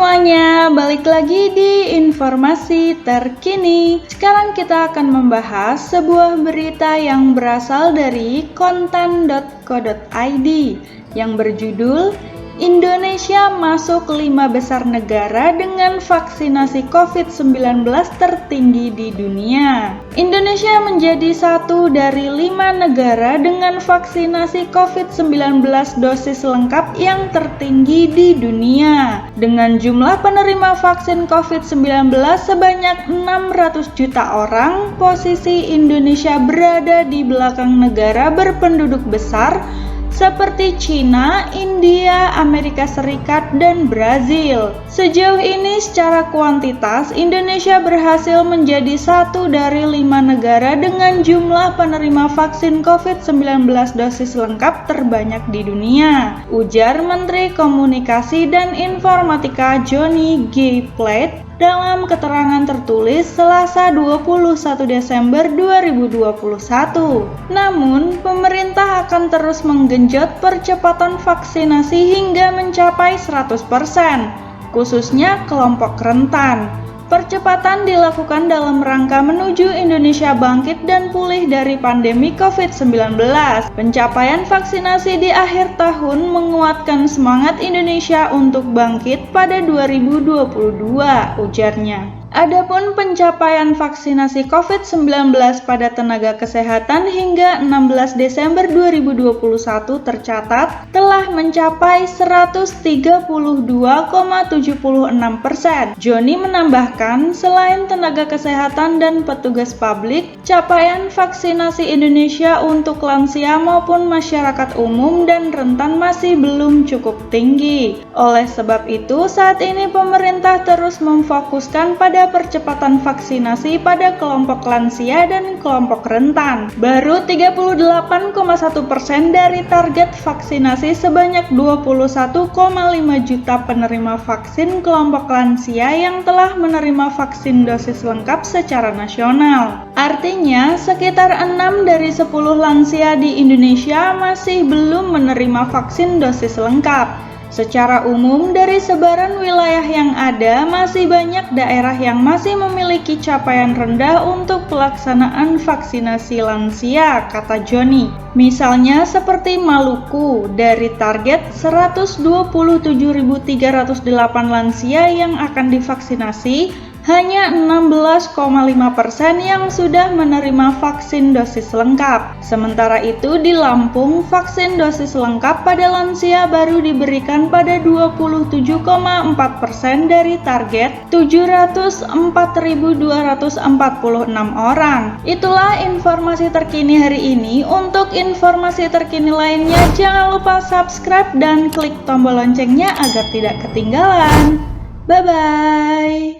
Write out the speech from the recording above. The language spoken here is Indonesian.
semuanya, balik lagi di informasi terkini. Sekarang kita akan membahas sebuah berita yang berasal dari kontan.co.id yang berjudul Indonesia masuk 5 besar negara dengan vaksinasi COVID-19 tertinggi di dunia. Indonesia menjadi satu dari 5 negara dengan vaksinasi COVID-19 dosis lengkap yang tertinggi di dunia. Dengan jumlah penerima vaksin COVID-19 sebanyak 600 juta orang, posisi Indonesia berada di belakang negara berpenduduk besar seperti China, India, Amerika Serikat, dan Brazil. Sejauh ini secara kuantitas, Indonesia berhasil menjadi satu dari 5 negara dengan jumlah penerima vaksin COVID-19 dosis lengkap terbanyak di dunia, ujar Menteri Komunikasi dan Informatika Johnny G. Plate dalam keterangan tertulis Selasa 21 Desember 2021. Namun, pemerintah akan terus menggenjot percepatan vaksinasi hingga mencapai 100%, khususnya kelompok rentan. Percepatan dilakukan dalam rangka menuju Indonesia bangkit dan pulih dari pandemi COVID-19. Pencapaian vaksinasi di akhir tahun menguatkan semangat Indonesia untuk bangkit pada 2022, ujarnya. Adapun pencapaian vaksinasi COVID-19 pada tenaga kesehatan hingga 16 Desember 2021 tercatat telah mencapai 132,76%. Joni menambahkan, selain tenaga kesehatan dan petugas publik, capaian vaksinasi Indonesia untuk lansia maupun masyarakat umum dan rentan masih belum cukup tinggi. Oleh sebab itu, saat ini pemerintah terus memfokuskan pada percepatan vaksinasi pada kelompok lansia dan kelompok rentan. Baru 38,1% dari target vaksinasi sebanyak 21,5 juta penerima vaksin kelompok lansia yang telah menerima vaksin dosis lengkap secara nasional. Artinya, sekitar 6 dari 10 lansia di Indonesia masih belum menerima vaksin dosis lengkap. Secara umum, dari sebaran wilayah yang ada, masih banyak daerah yang masih memiliki capaian rendah untuk pelaksanaan vaksinasi lansia, kata Joni. Misalnya seperti Maluku, dari target 127.308 lansia yang akan divaksinasi, hanya 16,5% yang sudah menerima vaksin dosis lengkap. Sementara itu di Lampung, vaksin dosis lengkap pada lansia baru diberikan pada 27,4% dari target 704.246 orang. Itulah informasi terkini hari ini. Untuk informasi terkini lainnya, jangan lupa subscribe dan klik tombol loncengnya agar tidak ketinggalan. Bye-bye.